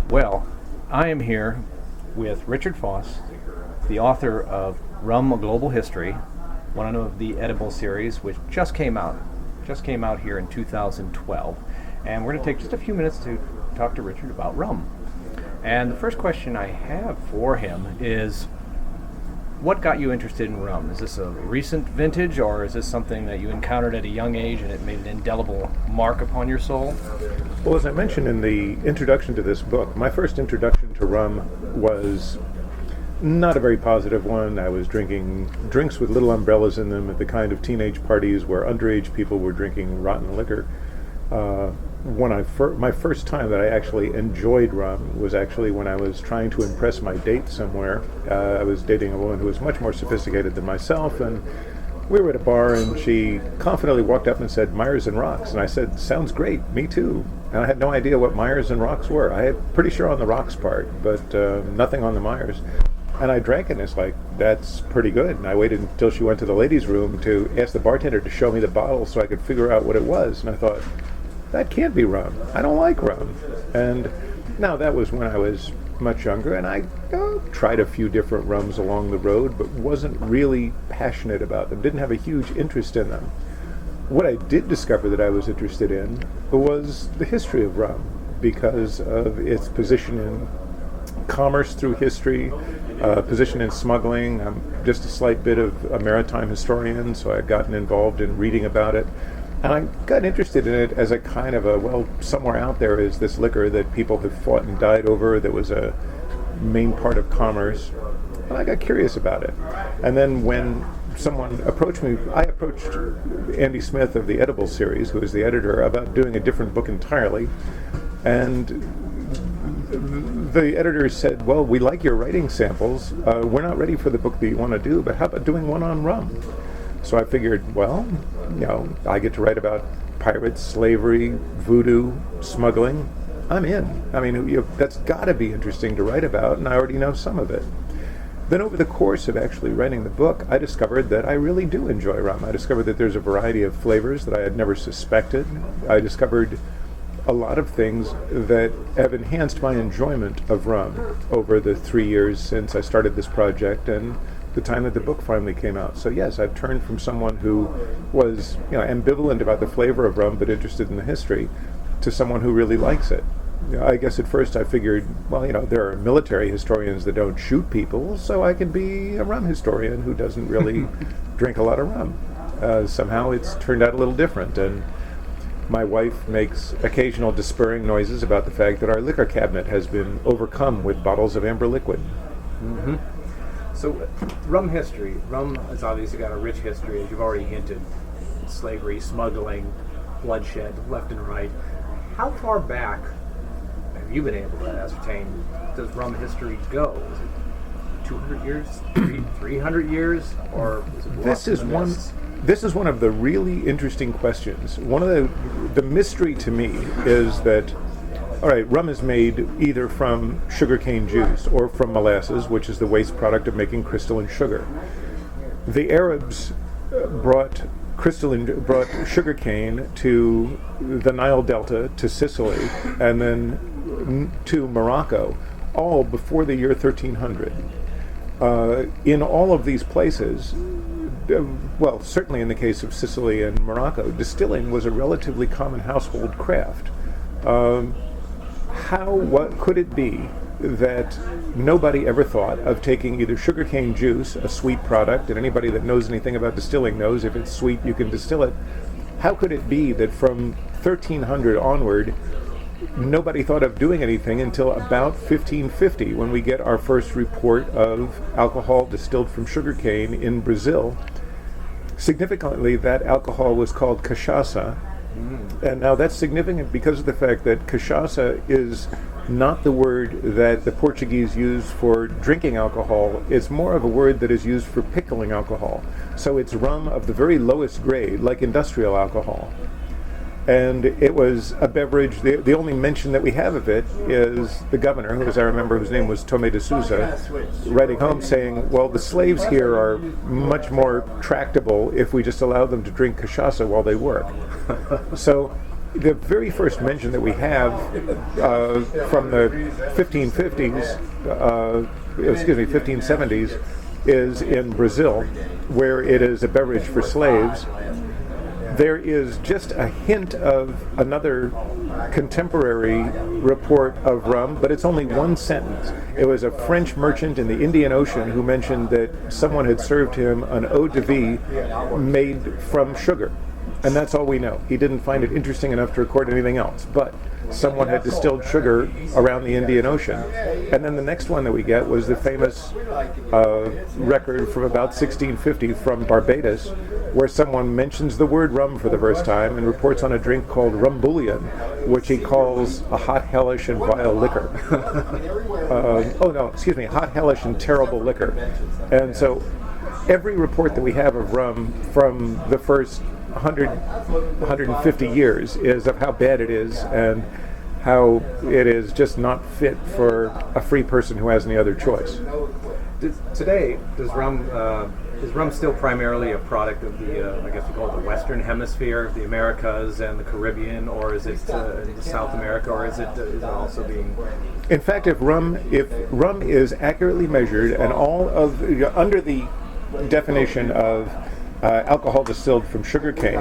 Well, I am here with Richard Foss, the author of Rum: A Global History, one of the edible series, which just came out here in 2012. And we're going to take just a few minutes to talk to Richard about rum. And the first question I have for him is, what got you interested in rum? Is this a recent vintage, or is this something that you encountered at a young age and it made an indelible mark upon your soul? Well, as I mentioned in the introduction to this book, my first introduction to rum was not a very positive one. I was drinking drinks with little umbrellas in them at the kind of teenage parties where underage people were drinking rotten liquor. My first time that I actually enjoyed rum was actually when I was trying to impress my date somewhere. I was dating a woman who was much more sophisticated than myself, and we were at a bar, and she confidently walked up and said, "Myers and Rocks." And I said, "Sounds great, me too." And I had no idea what Myers and Rocks were. I had pretty sure on the Rocks part, but nothing on the Myers. And I drank it, and it's like, that's pretty good. And I waited until she went to the ladies' room to ask the bartender to show me the bottle so I could figure out what it was. And I thought, that can't be rum. I don't like rum. And now that was when I was much younger, and I tried a few different rums along the road, but wasn't really passionate about them, didn't have a huge interest in them. What I did discover that I was interested in was the history of rum, because of its position in commerce through history, position in smuggling. I'm just a slight bit of a maritime historian, so I'd gotten involved in reading about it. And I got interested in it as a kind of somewhere out there is this liquor that people have fought and died over that was a main part of commerce. And I got curious about it. And then when someone approached me, I approached Andy Smith of the Edible series, who is the editor, about doing a different book entirely. And the editor said, "Well, we like your writing samples. We're not ready for the book that you want to do, but how about doing one on rum?" So I figured, well, I get to write about pirates, slavery, voodoo, smuggling. I'm in. I mean, that's got to be interesting to write about, and I already know some of it. Then over the course of actually writing the book, I discovered that I really do enjoy rum. I discovered that there's a variety of flavors that I had never suspected. I discovered a lot of things that have enhanced my enjoyment of rum over the 3 years since I started this project and the time that the book finally came out. So yes, I've turned from someone who was ambivalent about the flavor of rum but interested in the history to someone who really likes it. I guess at first I figured, there are military historians that don't shoot people, so I can be a rum historian who doesn't really drink a lot of rum. Somehow it's turned out a little different, and my wife makes occasional despairing noises about the fact that our liquor cabinet has been overcome with bottles of amber liquid. Mm-hmm. So, rum history. Rum has obviously got a rich history, as you've already hinted. Slavery, smuggling, bloodshed, left and right. How far back have you been able to ascertain does rum history go? Is it 200 years, 300 years, or is it This is one of the really interesting questions. One of the mystery to me is that, all right, rum is made either from sugarcane juice or from molasses, which is the waste product of making crystalline sugar. The Arabs brought sugarcane to the Nile Delta, to Sicily, and then to Morocco, all before the year 1300. In all of these places, certainly in the case of Sicily and Morocco, distilling was a relatively common household craft. What could it be that nobody ever thought of taking either sugarcane juice, a sweet product, and anybody that knows anything about distilling knows if it's sweet you can distill it. How could it be that from 1300 onward nobody thought of doing anything until about 1550, when we get our first report of alcohol distilled from sugarcane in Brazil? Significantly, that alcohol was called cachaça. And now that's significant because of the fact that cachaça is not the word that the Portuguese use for drinking alcohol. It's more of a word that is used for pickling alcohol. So it's rum of the very lowest grade, like industrial alcohol. And it was a beverage. The only mention that we have of it is the governor, who, as I remember, whose name was Tomé de Souza, writing home saying, well, the slaves here are much more tractable if we just allow them to drink cachaça while they work. So the very first mention that we have from the 1550s, 1570s, is in Brazil, where it is a beverage for slaves. There is just a hint of another contemporary report of rum, but it's only one sentence. It was a French merchant in the Indian Ocean who mentioned that someone had served him an eau de vie made from sugar. And that's all we know. He didn't find it interesting enough to record anything else. But someone had distilled sugar around the Indian Ocean. And then the next one that we get was the famous record from about 1650 from Barbados, where someone mentions the word rum for the first time and reports on a drink called rum bouillon, which he calls a hot, hellish, and vile liquor. Hot, hellish, and terrible liquor. And so every report that we have of rum from the first 150 years is of how bad it is and how it is just not fit for a free person who has any other choice. Today, is rum still primarily a product of the, I guess we call it the Western Hemisphere, the Americas and the Caribbean, or is it South America, or is it also being... In fact, if rum is accurately measured and all of, under the definition of alcohol distilled from sugarcane,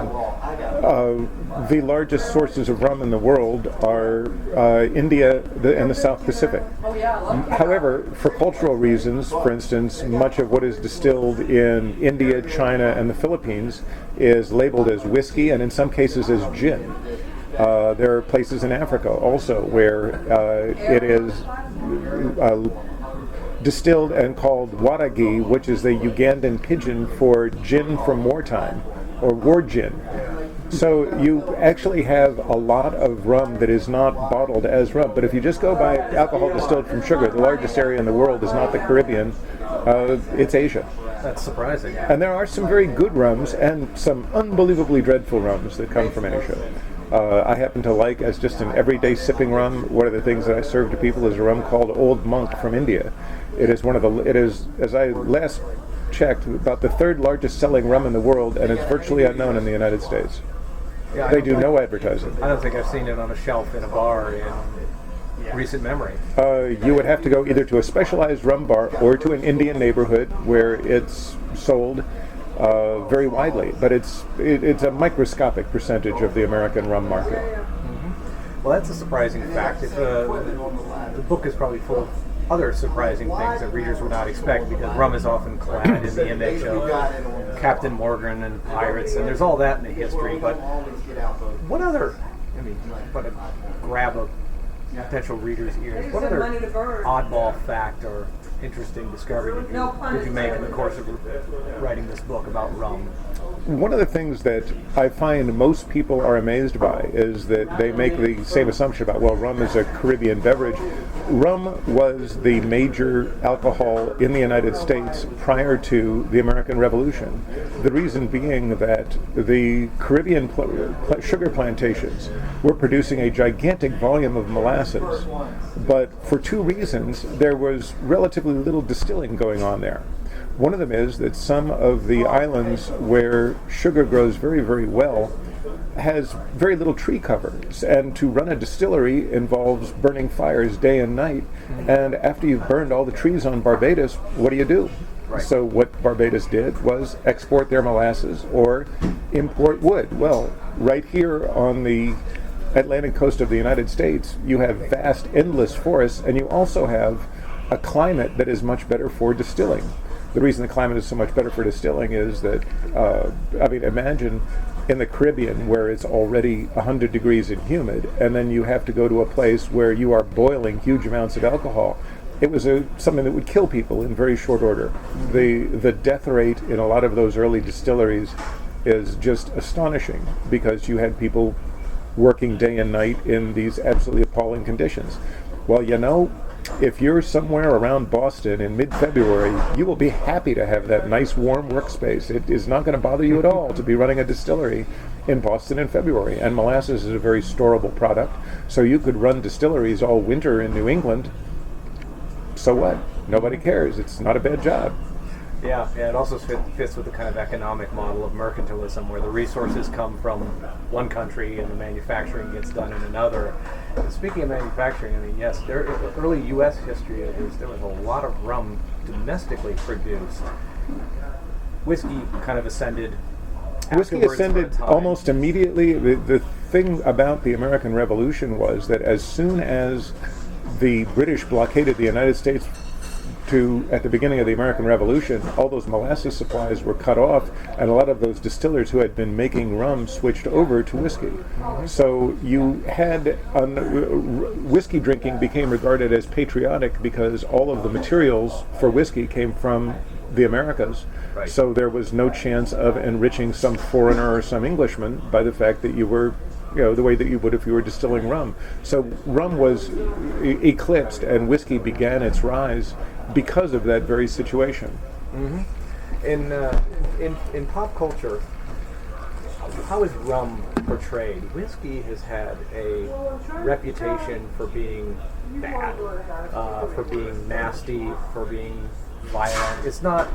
the largest sources of rum in the world are India and the South Pacific. However, for cultural reasons, for instance, much of what is distilled in India, China, and the Philippines is labeled as whiskey and in some cases as gin. There are places in Africa also where it is distilled and called waragi, which is the Ugandan pidgin for gin from wartime, or war gin. So you actually have a lot of rum that is not bottled as rum. But if you just go by alcohol distilled from sugar, the largest area in the world is not the Caribbean, it's Asia. That's surprising. And there are some very good rums and some unbelievably dreadful rums that come from Asia. I happen to like, as just an everyday sipping rum, one of the things that I serve to people is a rum called Old Monk from India. It is, as I last checked, about the third largest selling rum in the world, and it's virtually unknown in the United States. Yeah, they do no advertising. I don't think I've seen it on a shelf in a bar in recent memory. You would have to go either to a specialized rum bar or to an Indian neighborhood where it's sold very widely, but it's a microscopic percentage of the American rum market. Mm-hmm. Well, that's a surprising fact. The book is probably full of other surprising things that readers would not expect, because rum is often clad in the image of Captain Morgan and pirates, and there's all that in the history. But what other, but to grab a potential reader's ears, what other oddball fact or interesting discovery did you make in the course of writing this book about rum? One of the things that I find most people are amazed by is that they make the same assumption about, well, rum is a Caribbean beverage. Rum was the major alcohol in the United States prior to the American Revolution. The reason being that the Caribbean sugar plantations were producing a gigantic volume of molasses. But for two reasons, there was relatively little distilling going on there. One of them is that some of the islands where sugar grows very, very well has very little tree cover, and to run a distillery involves burning fires day and night, and after you've burned all the trees on Barbados, what do you do? Right. So what Barbados did was export their molasses or import wood. Well, right here on the Atlantic coast of the United States, you have vast, endless forests, and you also have a climate that is much better for distilling. The reason the climate is so much better for distilling is that, imagine in the Caribbean where it's already 100 degrees and humid, and then you have to go to a place where you are boiling huge amounts of alcohol. It was something that would kill people in very short order. The death rate in a lot of those early distilleries is just astonishing, because you had people working day and night in these absolutely appalling conditions. Well, if you're somewhere around Boston in mid-February, you will be happy to have that nice warm workspace. It is not going to bother you at all to be running a distillery in Boston in February. And molasses is a very storable product, so you could run distilleries all winter in New England. So what? Nobody cares. It's not a bad job. Yeah, it also fits with the kind of economic model of mercantilism where the resources come from one country and the manufacturing gets done in another. And speaking of manufacturing, I mean, yes, early U.S. history, there was a lot of rum domestically produced. Whiskey kind of ascended. Whiskey ascended almost immediately. The thing about the American Revolution was that as soon as the British blockaded the United States at the beginning of the American Revolution, all those molasses supplies were cut off, and a lot of those distillers who had been making rum switched over to whiskey. Mm-hmm. So you had whiskey drinking became regarded as patriotic because all of the materials for whiskey came from the Americas. Right. So there was no chance of enriching some foreigner or some Englishman by the fact that you were, the way that you would if you were distilling rum. So rum was eclipsed, and whiskey began its rise because of that very situation. Mm-hmm. In pop culture, how is rum portrayed? Whiskey has had a reputation for being bad, for being nasty, for being violent. It's not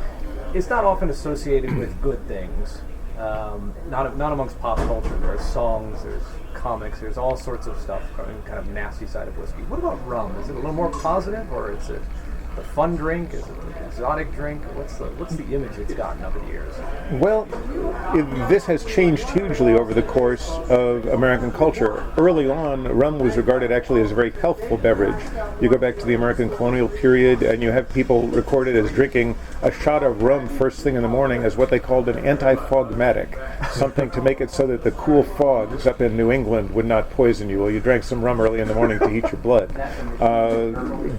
often associated with good things. Not amongst pop culture. There's songs, there's comics, there's all sorts of stuff kind of nasty side of whiskey. What about rum? Is it a little more positive, or is it a fun drink? Is it an exotic drink? What's the image it's gotten over the years? Well, this has changed hugely over the course of American culture. Early on, rum was regarded actually as a very healthful beverage. You go back to the American colonial period, and you have people recorded as drinking a shot of rum first thing in the morning as what they called an anti-fogmatic, something to make it so that the cool fogs up in New England would not poison you. Well, you drank some rum early in the morning to heat your blood.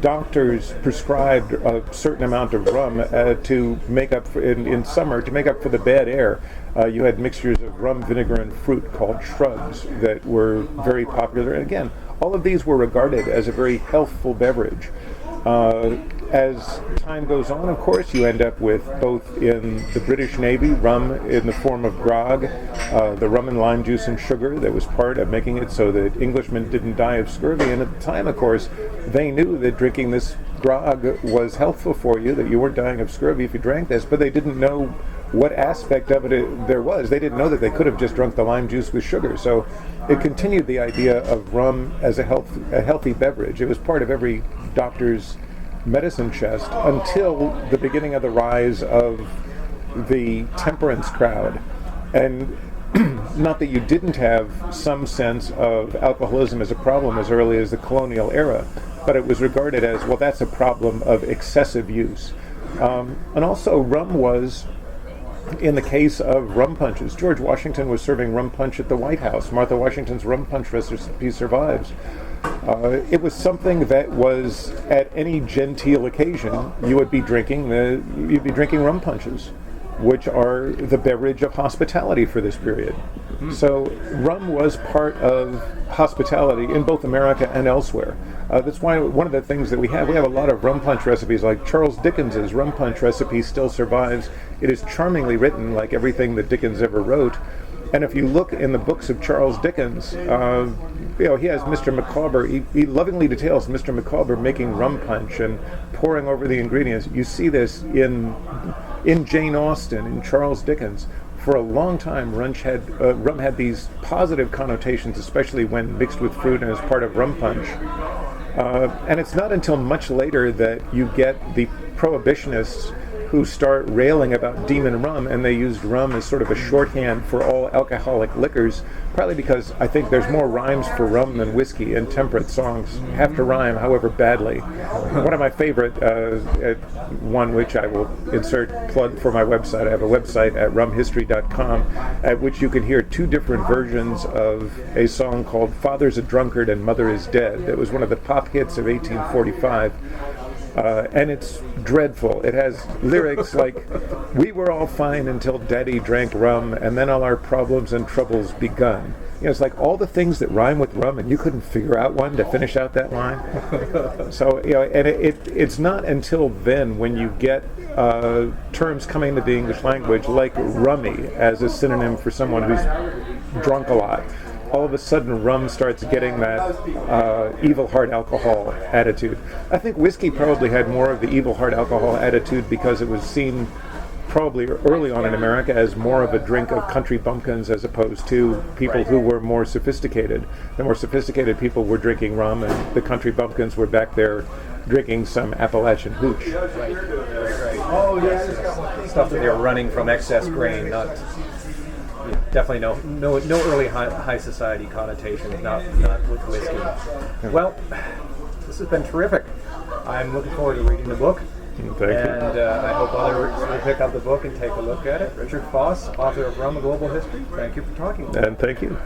Doctors prescribed a certain amount of rum to make up for, in summer, to make up for the bad air. You had mixtures of rum, vinegar, and fruit called shrubs that were very popular. And again, all of these were regarded as a very healthful beverage. As time goes on, of course, you end up with, both in the British Navy, rum in the form of grog, the rum and lime juice and sugar that was part of making it so that Englishmen didn't die of scurvy. And at the time, of course, they knew that drinking this grog was healthful for you, that you weren't dying of scurvy if you drank this, but they didn't know what aspect of it there was. They didn't know that they could have just drunk the lime juice with sugar. So it continued the idea of rum as a healthy beverage. It was part of every doctor's medicine chest until the beginning of the rise of the temperance crowd. And not that you didn't have some sense of alcoholism as a problem as early as the colonial era, but it was regarded as, well, that's a problem of excessive use. And also rum was, in the case of rum punches, George Washington was serving rum punch at the White House. Martha Washington's rum punch recipe survives. It was something that was, at any genteel occasion, you'd be drinking rum punches, which are the beverage of hospitality for this period. Mm-hmm. So rum was part of hospitality in both America and elsewhere. That's why one of the things that we have a lot of rum punch recipes, like Charles Dickens's rum punch recipe still survives. It is charmingly written, like everything that Dickens ever wrote. And if you look in the books of Charles Dickens, he has Mr. Micawber. He lovingly details Mr. Micawber making rum punch and pouring over the ingredients. You see this in Jane Austen, in Charles Dickens. For a long time, rum had these positive connotations, especially when mixed with fruit and as part of rum punch. And it's not until much later that you get the prohibitionists who start railing about demon rum, and they used rum as sort of a shorthand for all alcoholic liquors, probably because I think there's more rhymes for rum than whiskey, and temperate songs have to rhyme, however badly. One of my favorite, one which I will plug for my website, I have a website at rumhistory.com at which you can hear two different versions of a song called Father's a Drunkard and Mother is Dead. That was one of the pop hits of 1845. And it's dreadful. It has lyrics like, "We were all fine until Daddy drank rum, and then all our problems and troubles begun." It's like all the things that rhyme with rum, and you couldn't figure out one to finish out that line. So, and it's not until then when you get terms coming into the English language like rummy as a synonym for someone who's drunk a lot. All of a sudden, rum starts getting that evil hard alcohol attitude. I think whiskey probably had more of the evil hard alcohol attitude because it was seen probably early on in America as more of a drink of country bumpkins as opposed to people who were more sophisticated. The more sophisticated people were drinking rum, and the country bumpkins were back there drinking some Appalachian hooch. Right. Oh, yes. Stuff that they were running from excess grain, not definitely no early high society connotations, not with whiskey. Well, this has been terrific. I'm looking forward to reading the book. Thank you. And I hope others will pick up the book and take a look at it. Richard Foss, author of Rum: A Global History, thank you for talking with me. And thank you.